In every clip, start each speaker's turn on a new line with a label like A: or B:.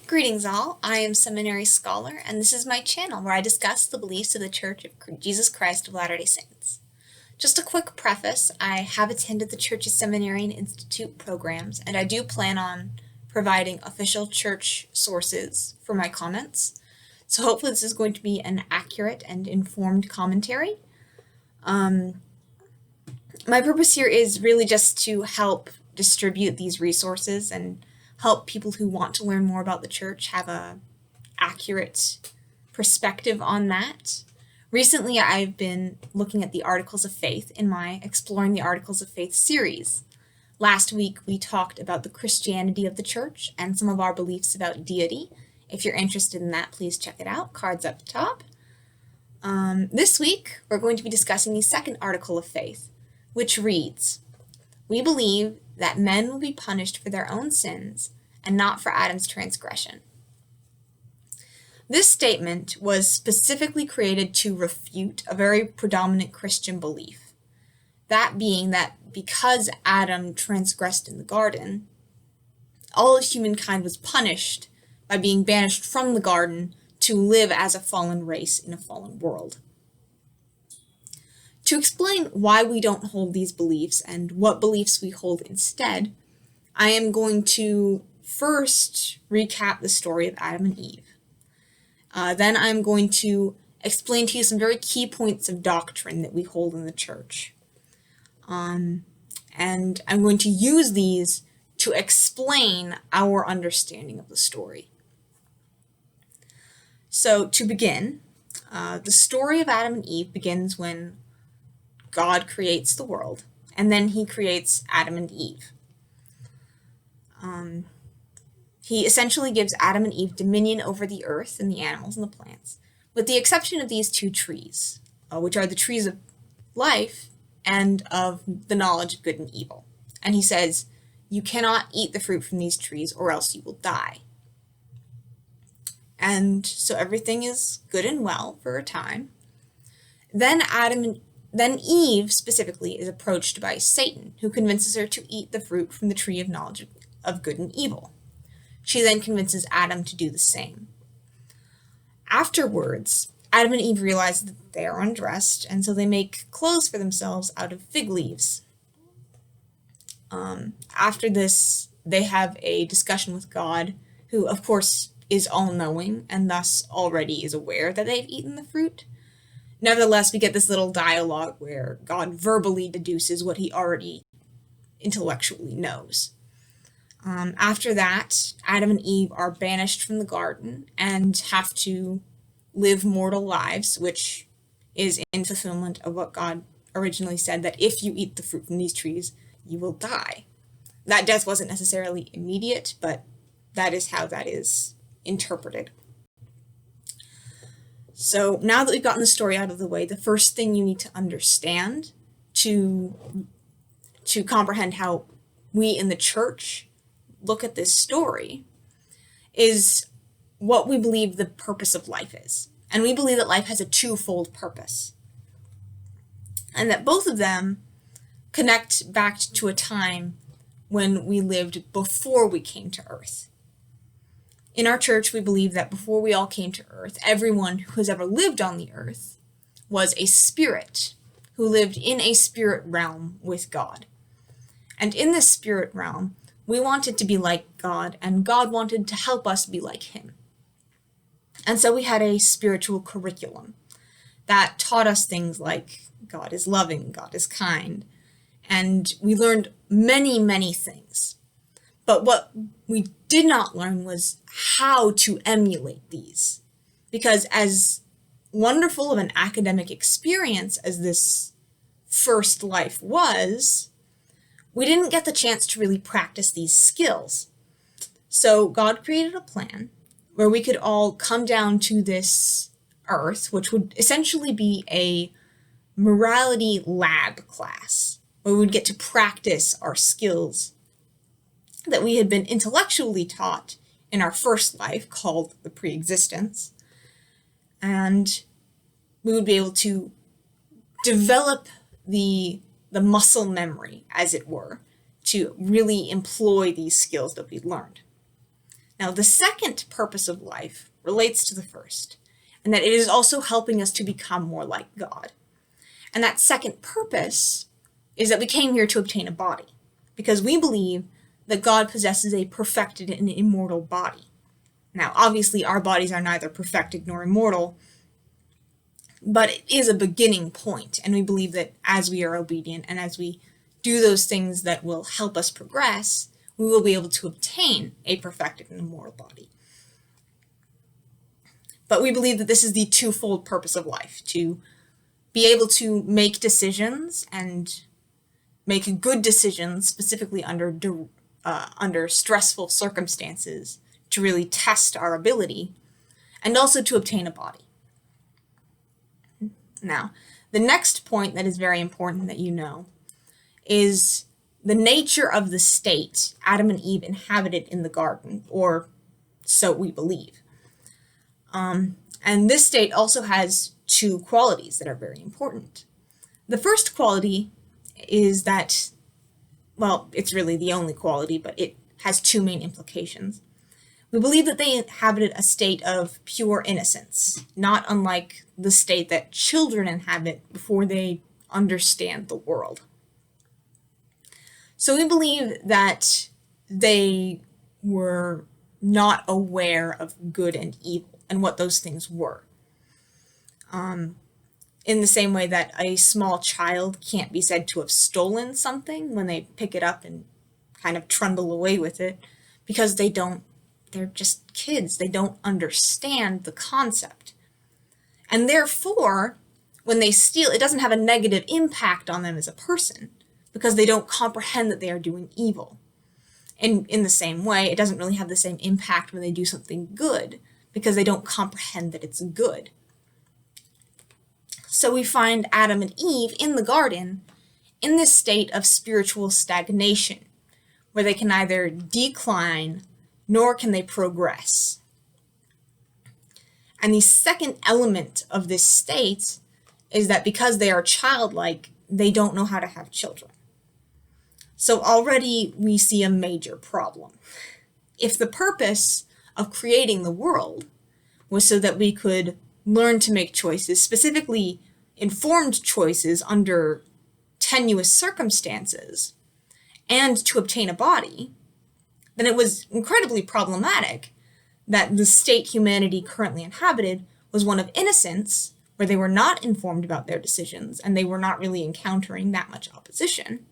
A: Greetings all, I am Seminary Scholar, and this is my channel where I discuss the beliefs of the Church of Jesus Christ of Latter-day Saints. Just a quick preface, I have attended the Church's Seminary and Institute programs, and I do plan on providing official church sources for my comments. So hopefully this is going to be an accurate and informed commentary. My purpose here is really just to help distribute these resources and help people who want to learn more about the church have a accurate perspective on that. Recently, I've been looking at the Articles of Faith in my Exploring the Articles of Faith series. Last week, we talked about the Christianity of the church and some of our beliefs about deity. If you're interested in that, please check it out. Cards up top. This week, we're going to be discussing the second Article of Faith, which reads, "We believe that men will be punished for their own sins and not for Adam's transgression." This statement was specifically created to refute a very predominant Christian belief, that being that because Adam transgressed in the garden, all of humankind was punished by being banished from the garden to live as a fallen race in a fallen world. To explain why we don't hold these beliefs and what beliefs we hold instead, I am going to first recap the story of Adam and Eve. Then I'm going to explain to you some very key points of doctrine that we hold in the church. And I'm going to use these to explain our understanding of the story. So to begin, the story of Adam and Eve begins when God creates the world, and then he creates Adam and Eve. He essentially gives Adam and Eve dominion over the earth and the animals and the plants, with the exception of these two trees, which are the trees of life and of the knowledge of good and evil. And he says, "You cannot eat the fruit from these trees or else you will die." And so everything is good and well for a time. Then Eve specifically is approached by Satan, who convinces her to eat the fruit from the tree of knowledge of good and evil. She then convinces Adam to do the same. Afterwards, Adam and Eve realize that they are undressed, and so they make clothes for themselves out of fig leaves. After this, they have a discussion with God, who of course is all-knowing and thus already is aware that they've eaten the fruit. Nevertheless, we get this little dialogue where God verbally deduces what he already intellectually knows. After that, Adam and Eve are banished from the garden and have to live mortal lives, which is in fulfillment of what God originally said, that if you eat the fruit from these trees, you will die. That death wasn't necessarily immediate, but that is how that is interpreted. So now that we've gotten the story out of the way, the first thing you need to understand to comprehend how we in the church look at this story is what we believe the purpose of life is. And we believe that life has a twofold purpose, and that both of them connect back to a time when we lived before we came to earth. In our church, we believe that before we all came to earth, everyone who has ever lived on the earth was a spirit who lived in a spirit realm with God. And in this spirit realm, we wanted to be like God, and God wanted to help us be like him. And so we had a spiritual curriculum that taught us things like God is loving, God is kind, and we learned many, many things. But what we did not learn was how to emulate these. Because as wonderful of an academic experience as this first life was, we didn't get the chance to really practice these skills. So God created a plan where we could all come down to this earth, which would essentially be a morality lab class, where we would get to practice our skills that we had been intellectually taught in our first life, called the pre-existence, and we would be able to develop the muscle memory, as it were, to really employ these skills that we learned. Now, the second purpose of life relates to the first, and that it is also helping us to become more like God. And that second purpose is that we came here to obtain a body, because we believe that God possesses a perfected and immortal body. Now, obviously, our bodies are neither perfected nor immortal, but it is a beginning point, and we believe that as we are obedient and as we do those things that will help us progress, we will be able to obtain a perfected and immortal body. But we believe that this is the twofold purpose of life, to be able to make decisions and make good decisions, specifically under stressful circumstances, to really test our ability, and also to obtain a body. Now, the next point that is very important that you know is the nature of the state Adam and Eve inhabited in the garden, or so we believe. And this state also has two qualities that are very important. The first quality is that, well, it's really the only quality, but it has two main implications. We believe that they inhabited a state of pure innocence, not unlike the state that children inhabit before they understand the world. So we believe that they were not aware of good and evil and what those things were. In the same way that a small child can't be said to have stolen something when they pick it up and kind of trundle away with it, because they're just kids. They don't understand the concept. And therefore, when they steal, it doesn't have a negative impact on them as a person, because they don't comprehend that they are doing evil. And in the same way, it doesn't really have the same impact when they do something good, because they don't comprehend that it's good. So we find Adam and Eve in the garden in this state of spiritual stagnation, where they can neither decline nor can they progress. And the second element of this state is that because they are childlike, they don't know how to have children. So already we see a major problem. If the purpose of creating the world was so that we could learn to make choices, specifically informed choices under tenuous circumstances, and to obtain a body, then it was incredibly problematic that the state humanity currently inhabited was one of innocence, where they were not informed about their decisions and they were not really encountering that much opposition.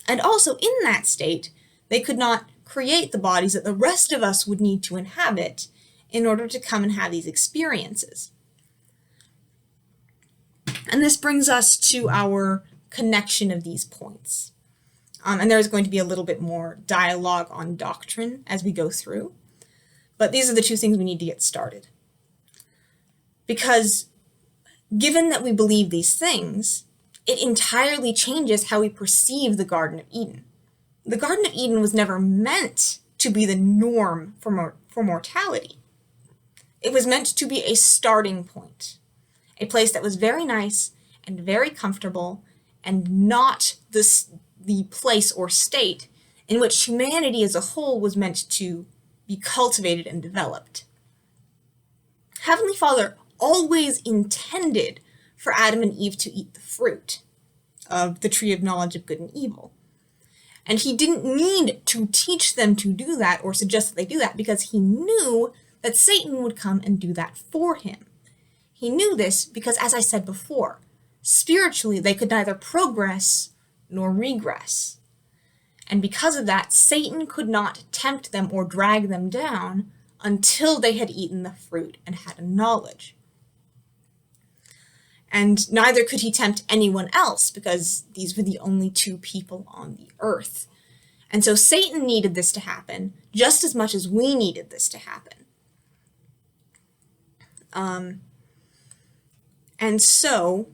A: And also in that state, they could not create the bodies that the rest of us would need to inhabit in order to come and have these experiences. And this brings us to our connection of these points. And there's going to be a little bit more dialogue on doctrine as we go through. But these are the two things we need to get started. Because given that we believe these things, it entirely changes how we perceive the Garden of Eden. The Garden of Eden was never meant to be the norm for mortality. It was meant to be a starting point, a place that was very nice and very comfortable, and not the place or state in which humanity as a whole was meant to be cultivated and developed. Heavenly Father always intended for Adam and Eve to eat the fruit of the tree of knowledge of good and evil. And he didn't need to teach them to do that or suggest that they do that, because he knew that Satan would come and do that for him. He knew this because, as I said before, spiritually they could neither progress nor regress. And because of that, Satan could not tempt them or drag them down until they had eaten the fruit and had a knowledge. And neither could he tempt anyone else, because these were the only two people on the earth. And so Satan needed this to happen just as much as we needed this to happen. And so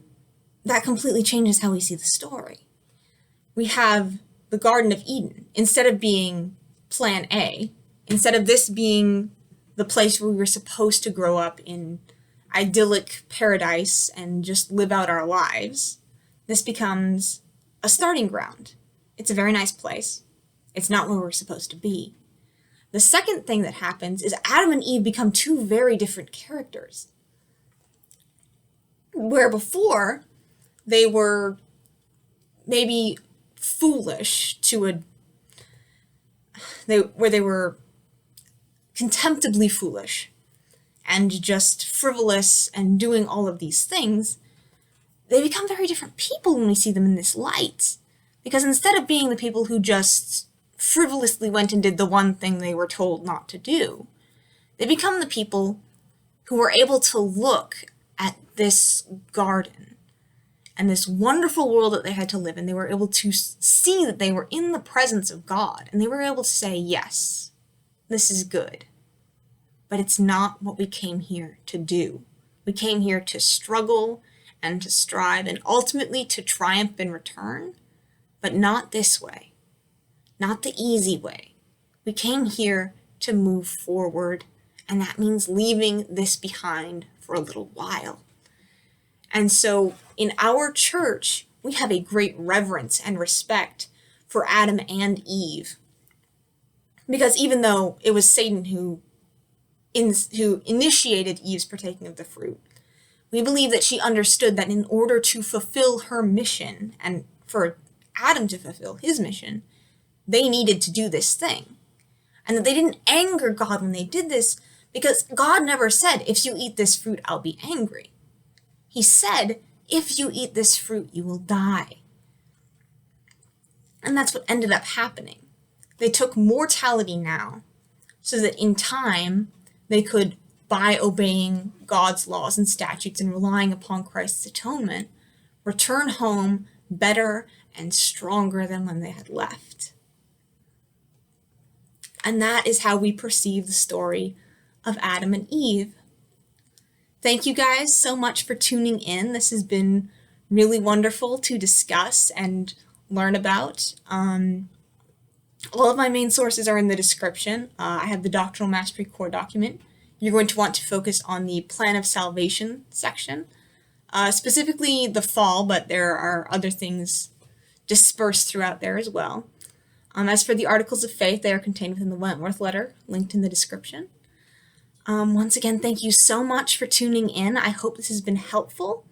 A: that completely changes how we see the story. We have the Garden of Eden. Instead of being plan A, instead of this being the place where we were supposed to grow up in idyllic paradise and just live out our lives, this becomes a starting ground. It's a very nice place. It's not where we're supposed to be. The second thing that happens is Adam and Eve become two very different characters. Where before, they were maybe foolish where they were contemptibly foolish and just frivolous and doing all of these things, they become very different people when we see them in this light. Because instead of being the people who just frivolously went and did the one thing they were told not to do, they become the people who were able to look at this garden and this wonderful world that they had to live in. They were able to see that they were in the presence of God, and they were able to say, yes, this is good, but it's not what we came here to do. We came here to struggle and to strive and ultimately to triumph in return, but not this way, not the easy way. We came here to move forward, and that means leaving this behind for a little while. And so in our church, we have a great reverence and respect for Adam and Eve. Because even though it was Satan who initiated Eve's partaking of the fruit, we believe that she understood that in order to fulfill her mission and for Adam to fulfill his mission, they needed to do this thing. And that they didn't anger God when they did this, because God never said, if you eat this fruit, I'll be angry. He said, if you eat this fruit, you will die. And that's what ended up happening. They took mortality now so that in time they could, by obeying God's laws and statutes and relying upon Christ's atonement, return home better and stronger than when they had left. And that is how we perceive the story of Adam and Eve. Thank you guys so much for tuning in. This has been really wonderful to discuss and learn about. All of my main sources are in the description. I have the Doctrinal Mastery Core document. You're going to want to focus on the Plan of Salvation section, specifically the fall, but there are other things dispersed throughout there as well. As for the Articles of Faith, they are contained within the Wentworth letter, linked in the description. Once again, thank you so much for tuning in. I hope this has been helpful.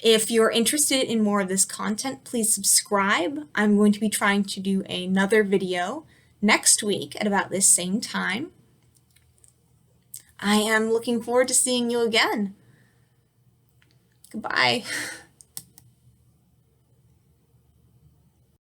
A: If you're interested in more of this content, please subscribe. I'm going to be trying to do another video next week at about this same time. I am looking forward to seeing you again. Goodbye.